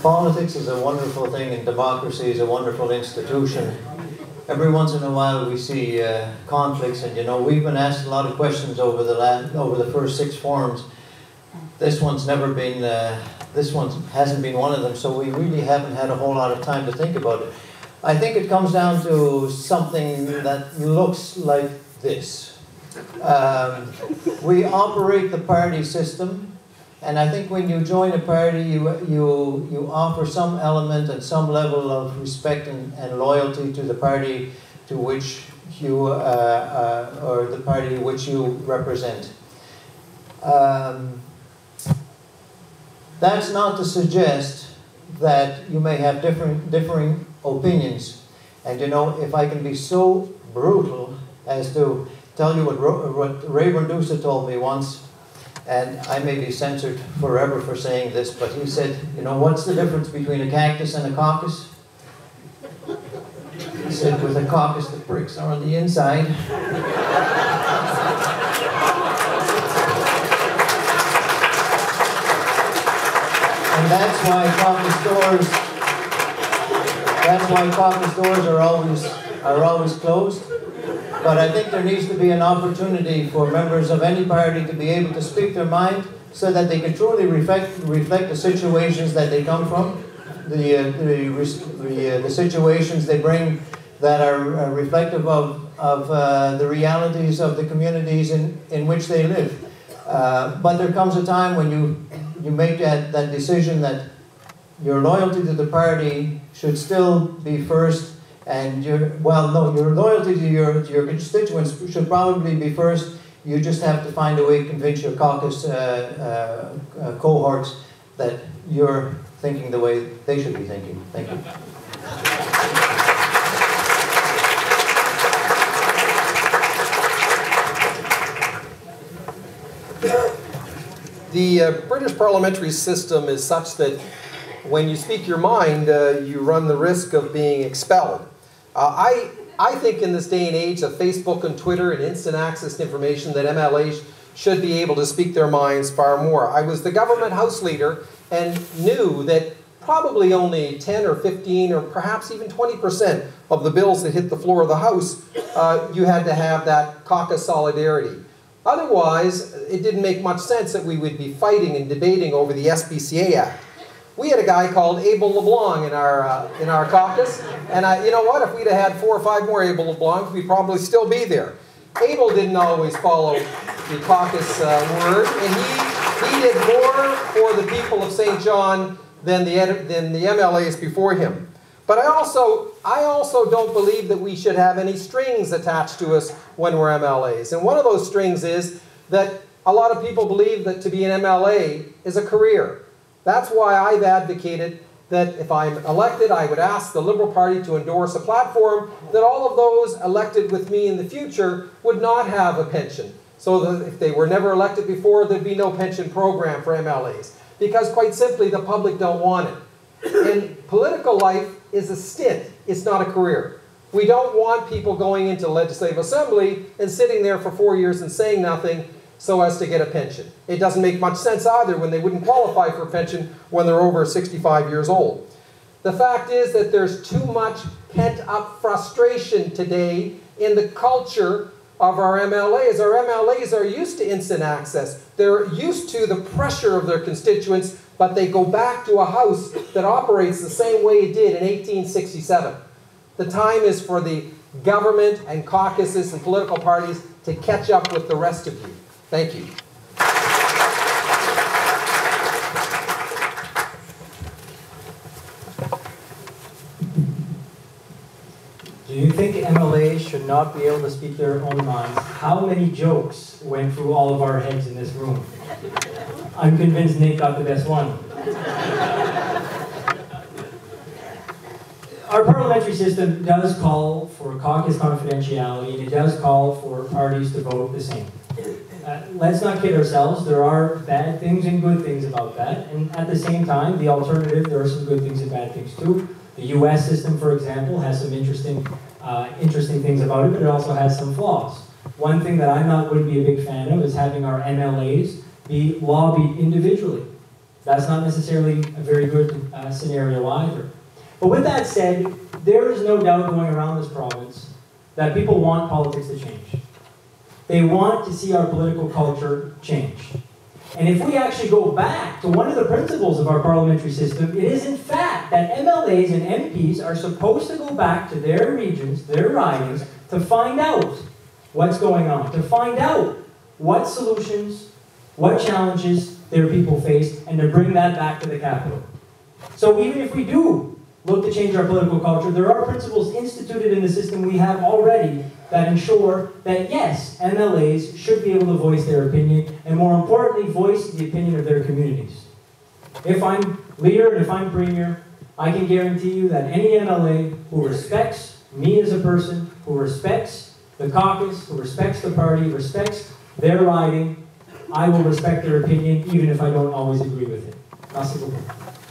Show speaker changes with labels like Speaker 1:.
Speaker 1: Politics is a wonderful thing, and democracy is a wonderful institution. Every once in a while we see conflicts, and you know, we've been asked a lot of questions over the first 6 forums. This one's never been, this one hasn't been one of them, so we really haven't had a whole lot of time to think about it. I think it comes down to something that looks like this. We operate the party system, and I think when you join a party, you offer some element and some level of respect and loyalty to the party to which you, or the party which you represent. That's not to suggest that you may have differing opinions. And you know, if I can be so brutal as to tell you what Ray Rendusa told me once, and I may be censored forever for saying this, but he said, you know, what's the difference between a cactus and a caucus? He said, with a caucus, the bricks are on the inside. And that's why caucus doors are always closed. But I think there needs to be an opportunity for members of any party to be able to speak their mind so that they can truly reflect the situations that they come from, the situations they bring that are reflective of the realities of the communities in which they live. But there comes a time when you make that decision that your loyalty to the party should still be first, and your loyalty to your constituents should probably be first. You just have to find a way to convince your caucus cohorts that you're thinking the way they should be thinking. Thank you.
Speaker 2: The British parliamentary system is such that when you speak your mind, you run the risk of being expelled. I think in this day and age of Facebook and Twitter and instant access to information that MLAs should be able to speak their minds far more. I was the government House leader and knew that probably only 10 or 15 or perhaps even 20% of the bills that hit the floor of the House, you had to have that caucus solidarity. Otherwise, it didn't make much sense that we would be fighting and debating over the SPCA Act. We had a guy called Abel LeBlanc in our caucus, and you know what? If we'd have had 4 or 5 more Abel LeBlancs, we'd probably still be there. Abel didn't always follow the caucus word, and he did more for the people of St. John than the MLAs before him. But I also don't believe that we should have any strings attached to us when we're MLAs. And one of those strings is that a lot of people believe that to be an MLA is a career. That's why I've advocated that if I'm elected, I would ask the Liberal Party to endorse a platform that all of those elected with me in the future would not have a pension. So that if they were never elected before, there'd be no pension program for MLAs. Because quite simply, the public don't want it. And political life is a stint, it's not a career. We don't want people going into the Legislative Assembly and sitting there for 4 years and saying nothing so as to get a pension. It doesn't make much sense either when they wouldn't qualify for a pension when they're over 65 years old. The fact is that there's too much pent-up frustration today in the culture of our MLAs. Our MLAs are used to instant access. They're used to the pressure of their constituents, but they go back to a House that operates the same way it did in 1867. The time is for the government and caucuses and political parties to catch up with the rest of you. Thank you.
Speaker 3: Do you think MLAs should not be able to speak their own minds? How many jokes went through all of our heads in this room? I'm convinced Nick got the best one. Our parliamentary system does call for caucus confidentiality, and it does call for parties to vote the same. Let's not kid ourselves. There are bad things and good things about that. And at the same time, the alternative, there are some good things and bad things too. The US system, for example, has some interesting things about it, but it also has some flaws. One thing that I wouldn't be a big fan of is having our MLAs be lobbied individually. That's not necessarily a very good scenario either. But with that said, there is no doubt going around this province that people want politics to change. They want to see our political culture change. And if we actually go back to one of the principles of our parliamentary system, it is in fact that MLAs and MPs are supposed to go back to their regions, their ridings, to find out what's going on, to find out what solutions, what challenges their people face, and to bring that back to the capital. So even if we do look to change our political culture, there are principles instituted in the system we have already that ensure that yes, MLAs should be able to voice their opinion, and more importantly, voice the opinion of their communities. If I'm leader and if I'm premier, I can guarantee you that any MLA who respects me as a person, who respects the caucus, who respects the party, respects their riding, I will respect their opinion even if I don't always agree with it. Merci beaucoup.